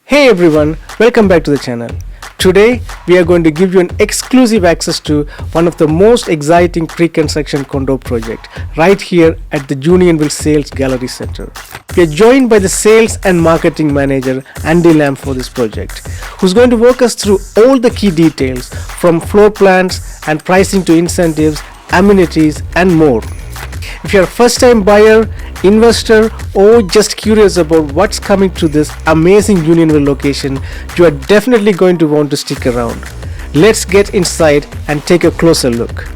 Hey everyone, welcome back to the channel. Today we are going to give you an exclusive access to one of the most exciting pre-construction condo project right here at the Unionville Sales Gallery Center. We are joined by the sales and marketing manager Andy Lamb for this project, who's going to walk us through all the key details from floor plans and pricing to incentives, amenities and more. If you're a first-time buyer, investor or just curious about what's coming to this amazing Unionville location, you are definitely going to want to stick around. Let's get inside and take a closer look.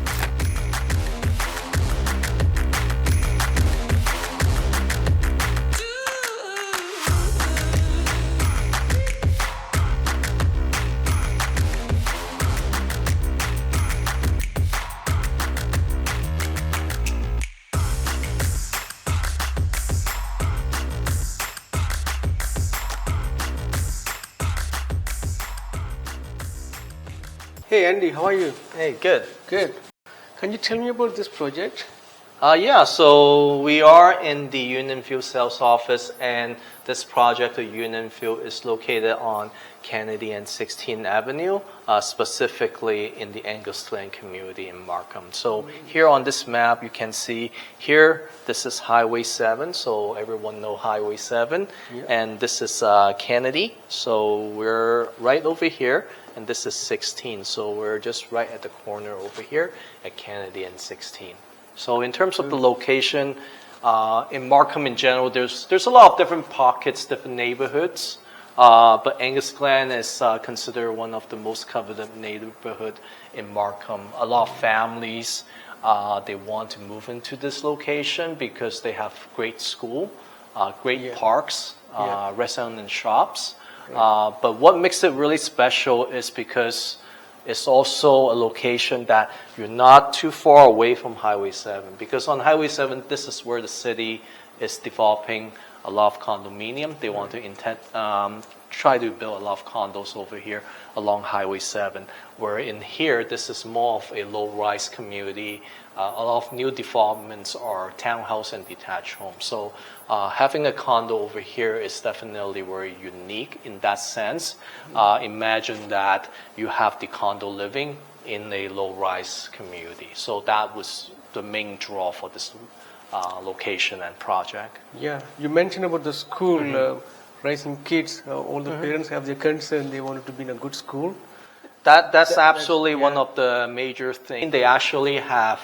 Hey Andy, how are you? Hey, good. Good. Can you tell me about this project? So we are in the Unionville sales office, and this project of Unionville is located on Kennedy and 16th Avenue, specifically in the Angus Glen community in Markham. So here on this map, you can see here, this is Highway 7, so everyone know Highway 7, and this is Kennedy, so we're right over here. And this is 16, so we're just right at the corner over here at Kennedy and 16. So in terms of the location, in Markham in general, there's a lot of different pockets, different neighborhoods. But Angus Glen is considered one of the most coveted neighborhood in Markham. A lot of families, they want to move into this location because they have great school, great parks, restaurants and shops. But what makes it really special is because it's also a location that you're not too far away from Highway 7. Because on Highway 7, this is where the city is developing a lot of condominium. They want to try to build a lot of condos over here along Highway 7. Where in here, this is more of a low-rise community. A lot of new developments are townhouse and detached homes. So having a condo over here is definitely very unique in that sense. Imagine that you have the condo living in a low-rise community. So that was the main draw for this location and project. Yeah, you mentioned about the school, raising kids. All the parents have their concern, they wanted to be in a good school. That's absolutely one of the major things. They actually have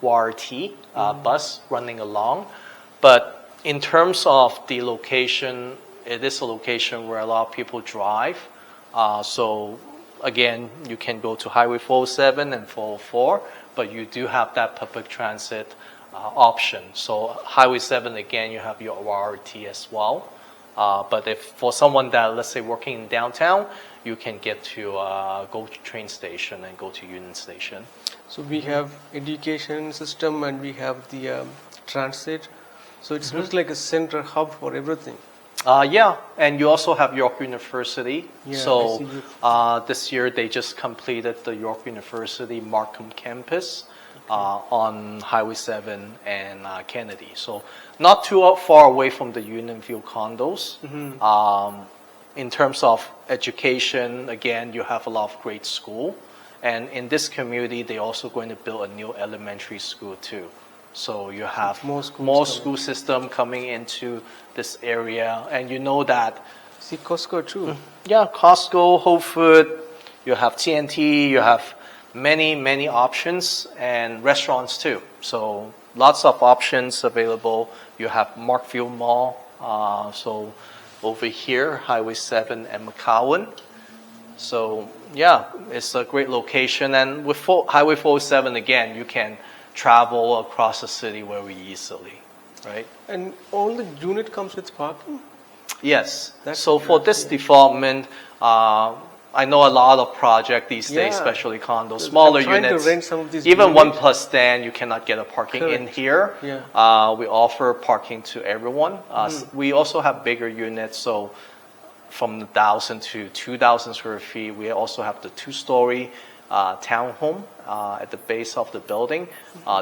YRT bus running along, but in terms of the location, it is a location where a lot of people drive. So again, you can go to Highway 407 and 404, but you do have that public transit option. So Highway 7, again, you have your YRT as well. But if for someone that, let's say, working in downtown, you can get to go to train station and go to Union Station. So we have education system and we have the transit. So it's looks like a center hub for everything. And you also have York University. Yeah, so this year they just completed the York University Markham campus. On Highway 7 and Kennedy. So not too far away from the Unionville condos. In terms of education, again, you have a lot of great school. And in this community, they're also going to build a new elementary school too. So you have more school system coming into this area. And you know that. See Costco too. Yeah, Costco, Whole Foods, you have TNT, you have many options, and restaurants too. So lots of options available. You have Markville Mall. So over here, Highway 7 and McCowan. So yeah, it's a great location. And with Highway 407, again, you can travel across the city very easily, right? And all the unit comes with parking? Yes. So for this development, I know a lot of projects these days, especially condos, smaller units. To rent some of these even units. 1+ stand, you cannot get a parking in here. We offer parking to everyone. We also have bigger units, so from 1,000 to 2,000 square feet. We also have the 2-story townhome at the base of the building.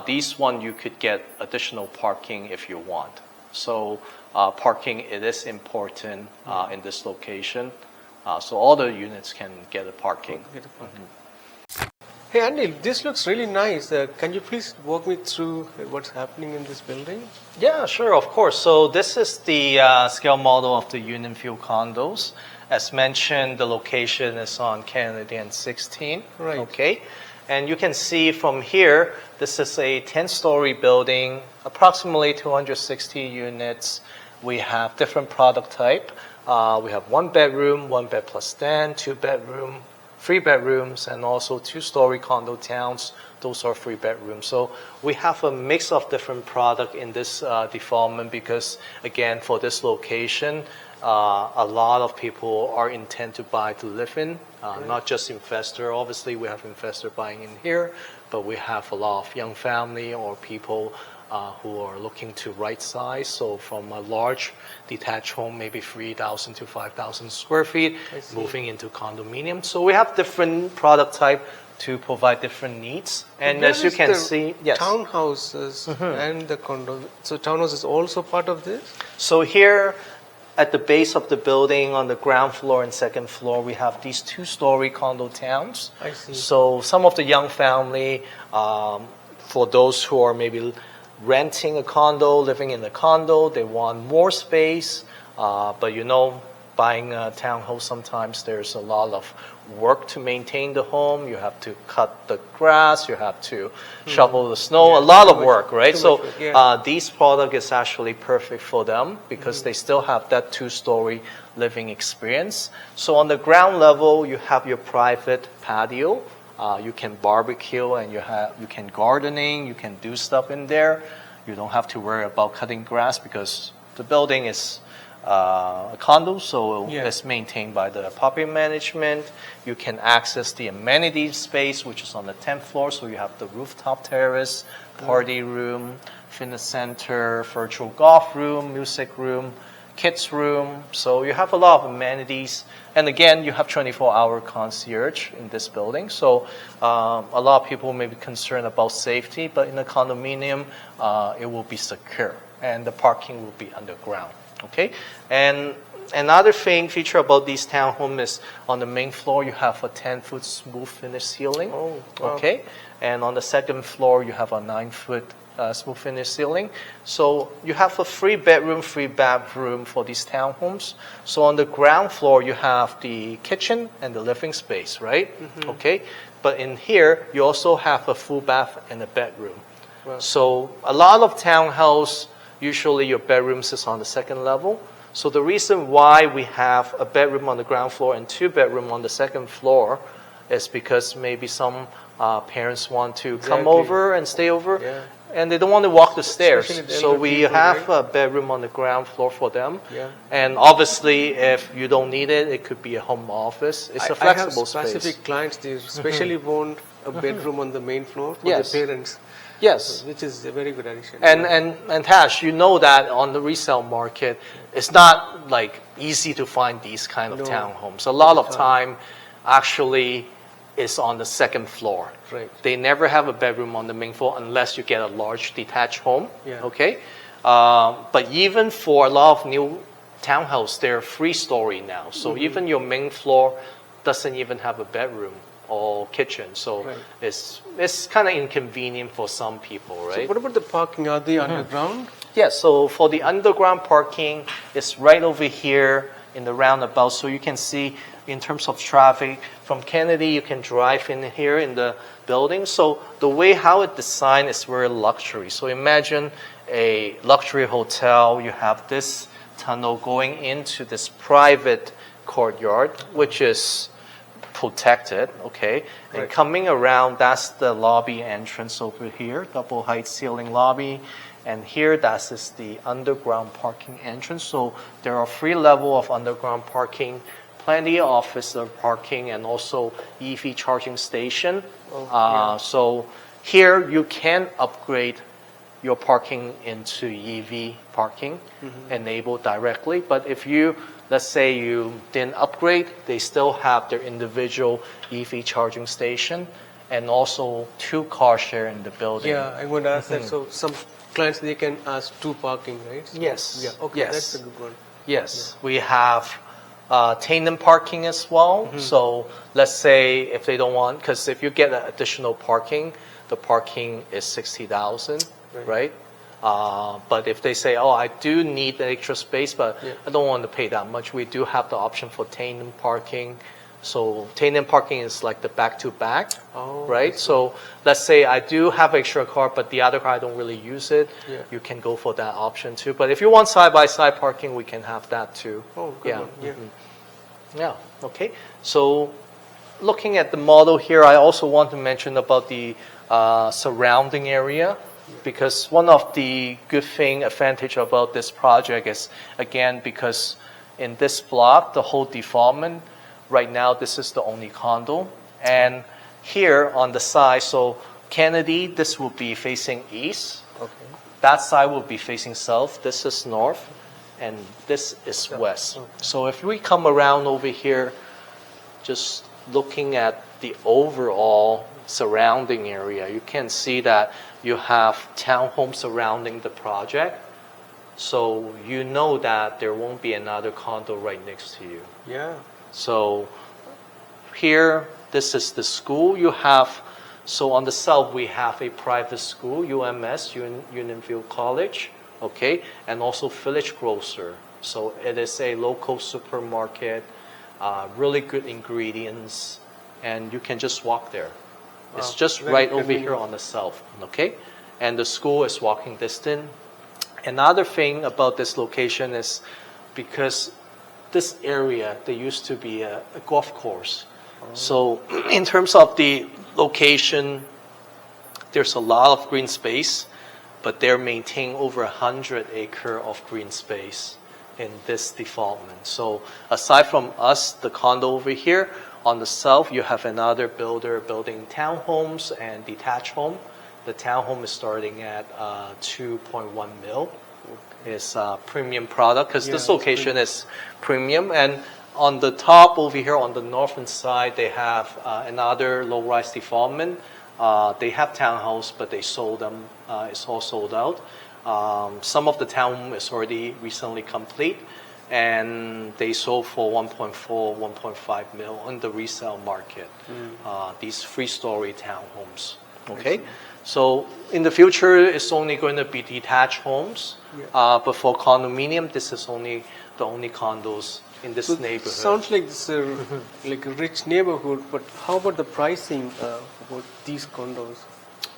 These one you could get additional parking if you want. So parking, it is important in this location. So all the units can get a parking. Hey Anil, this looks really nice. Can you please walk me through what's happening in this building? Yeah, sure, of course. So this is the scale model of the Unionville condos. As mentioned, the location is on Kennedy and 16. Right. Okay. And you can see from here, this is a 10-story building, approximately 260 units. We have different product type. We have 1 bedroom, 1 bed plus stand, 2 bedroom, 3 bedrooms, and also 2-story condo towns. Those are 3 bedrooms. So we have a mix of different product in this development because, again, for this location, a lot of people are intent to buy to live in, not just investor. Obviously, we have investor buying in here, but we have a lot of young family or people who are looking to right size. So from a large detached home, maybe 3,000 to 5,000 square feet, moving into condominium. So we have different product type to provide different needs. And as you can see, yes. Townhouses and the condo. So townhouse is also part of this? So here at the base of the building on the ground floor and second floor, we have these 2-story condo towns. I see. So some of the young family, for those who are maybe renting a condo, living in a condo, they want more space, but you know, buying a townhouse, sometimes there's a lot of work to maintain the home. You have to cut the grass, you have to shovel the snow, a lot of work, right? So these product is actually perfect for them because they still have that 2-story living experience. So on the ground level, you have your private patio. You can barbecue and you can gardening, you can do stuff in there. You don't have to worry about cutting grass because the building is a condo, so it's maintained by the property management. You can access the amenity space, which is on the 10th floor. So you have the rooftop terrace, party room, fitness center, virtual golf room, music room, kids room. So you have a lot of amenities. And again, you have 24-hour concierge in this building. So a lot of people may be concerned about safety, but in a condominium, it will be secure. And the parking will be underground. Okay, and another feature about these townhomes is on the main floor you have a 10-foot smooth finish ceiling. Oh, wow. Okay, and on the second floor you have a 9-foot smooth finish ceiling. So you have a 3-bedroom, 3-bathroom for these townhomes. So on the ground floor you have the kitchen and the living space, right? Okay, but in here you also have a full bath and a bedroom. Wow. So a lot of townhouse, usually your bedrooms is on the second level. So the reason why we have a bedroom on the ground floor and 2 bedrooms on the second floor is because maybe some parents want to come over and stay over, and they don't want to walk the stairs. So we have a bedroom on the ground floor for them. And obviously, if you don't need it, it could be a home office. It's a flexible space. I have specific clients, they especially want a bedroom on the main floor for their parents. Yes. Which is a very good addition. And Tash, you know that on the resale market, it's not like easy to find these kind of townhomes. A lot of time actually is on the second floor. Right. They never have a bedroom on the main floor unless you get a large detached home. Okay. But even for a lot of new townhouses, they're 3-story now. So even your main floor doesn't even have a bedroom or kitchen, so it's kind of inconvenient for some people, right? So what about the parking? Are they underground? Yes, so for the underground parking, it's right over here in the roundabout. So you can see in terms of traffic, from Kennedy, you can drive in here in the building. So the way how it's designed is very luxury. So imagine a luxury hotel, you have this tunnel going into this private courtyard, which is protected, okay? And coming around, that's the lobby entrance over here, double height ceiling lobby. And here, that is the underground parking entrance. So there are 3 levels of underground parking, plenty of office parking, and also EV charging station. So here, you can upgrade your parking into EV parking, enabled directly. But if you, let's say you didn't upgrade, they still have their individual EV charging station and also 2 car share in the building. Yeah, I would ask that. So some clients, they can ask 2 parking, right? Yes. Yeah, okay, Yes. that's a good one. Yes, we have tandem parking as well. So let's say if they don't want, because if you get additional parking, the parking is 60,000, right? But if they say, oh, I do need the extra space, but I don't want to pay that much, we do have the option for tandem parking. So tandem parking is like the back-to-back, right? So let's say I do have extra car, but the other car I don't really use it. You can go for that option too. But if you want side-by-side parking, we can have that too. Oh, good one. Yeah. Yeah, okay. So looking at the model here, I also want to mention about the surrounding area, because one of the good advantage about this project is, again, because in this block, the whole development, right now, this is the only condo. And here on the side, so Kennedy, this will be facing east. Okay. That side will be facing south. This is north. And this is west. So if we come around over here, just looking at the overall surrounding area, you can see that you have townhomes surrounding the project. So you know that there won't be another condo right next to you. Yeah. So here, this is the school. You have, so on the south, we have a private school, UMS, Unionville College, okay, and also Village Grocer. So it is a local supermarket, really good ingredients, and you can just walk there. It's just right over here on the south, okay? And the school is walking distance. Another thing about this location is because this area, there used to be a golf course. So in terms of the location, there's a lot of green space, but they're maintaining over 100 acres of green space in this development. So aside from us, the condo over here, on the south, you have another builder building townhomes and detached home. The townhome is starting at 2.1 mil. It's a premium product because this location is premium. And on the top over here on the northern side, they have another low-rise development. They have townhouse, but they sold them. It's all sold out. Some of the townhome is already recently complete, and they sold for 1.4, 1.5 mil on the resale market. These 3-story townhomes. Okay, so in the future, it's only going to be detached homes. But for condominium, this is only the only condos in this neighborhood. Sounds like this like a rich neighborhood, but how about the pricing about these condos?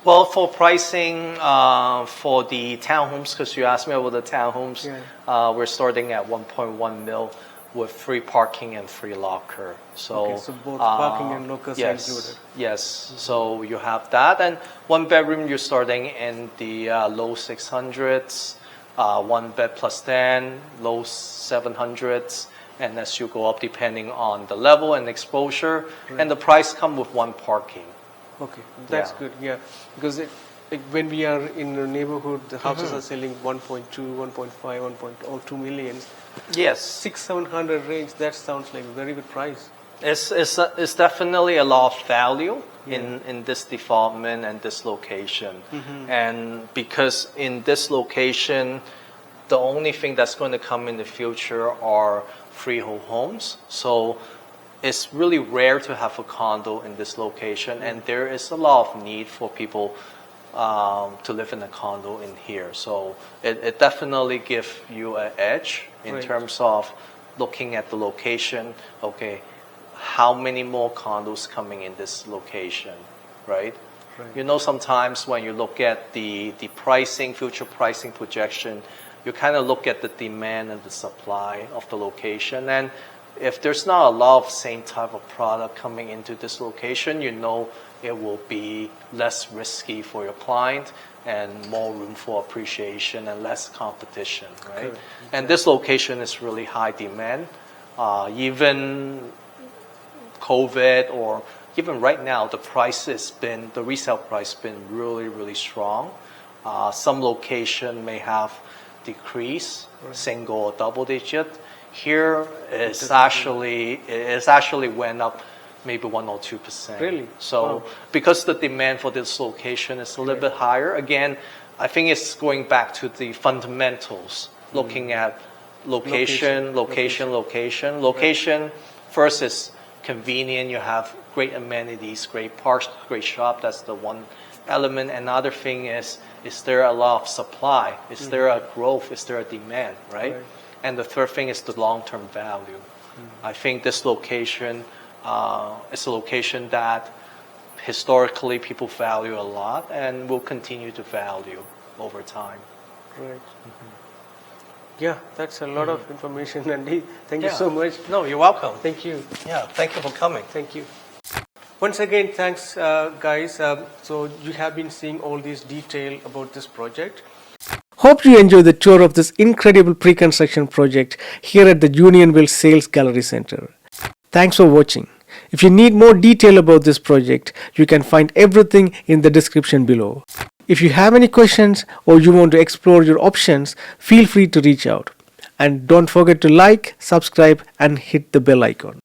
Well, for pricing for the townhomes, because you asked me about the townhomes, we're starting at 1.1 mil with free parking and free locker. So, so both parking and lockers are included. Yes, so you have that. And 1 bedroom, you're starting in the low 600s, 1 bed plus 10, low 700s. And as you go up, depending on the level and exposure, and the price come with 1 parking. Okay, that's good. Yeah, because like when we are in a neighborhood, the houses are selling 1.2, 1.5, 1.2 millions. Yes, 600-700 range. That sounds like a very good price. It's definitely a lot of value in this development and this location. And because in this location, the only thing that's going to come in the future are freehold homes. So it's really rare to have a condo in this location, and there is a lot of need for people to live in a condo in here. So it definitely gives you an edge in terms of looking at the location. Okay, how many more condos coming in this location, right? You know, sometimes when you look at the pricing, future pricing projection, you kind of look at the demand and the supply of the location. And if there's not a lot of same type of product coming into this location, you know it will be less risky for your client and more room for appreciation and less competition, right? Okay. And this location is really high demand. Even COVID or even right now, the resale price has been really, really strong. Some location may have decreased, single or double digit. Here it's actually went up maybe 1 or 2%. Really? So because the demand for this location is a little bit higher, again, I think it's going back to the fundamentals, looking at location. Location first is convenient. You have great amenities, great parks, great shop. That's the one element. Another thing is there a lot of supply? Is there a growth? Is there a demand, right? And the third thing is the long-term value. I think this location is a location that historically people value a lot and will continue to value over time. Right. Yeah, that's a lot of information, Andy. Thank you so much. No, you're welcome. Thank you. Yeah, thank you for coming. Thank you. Once again, thanks, guys. So you have been seeing all this detail about this project. Hope you enjoy the tour of this incredible pre-construction project here at the Unionville Sales Gallery Center. Thanks for watching. If you need more detail about this project, you can find everything in the description below. If you have any questions or you want to explore your options, feel free to reach out. And don't forget to like, subscribe and hit the bell icon.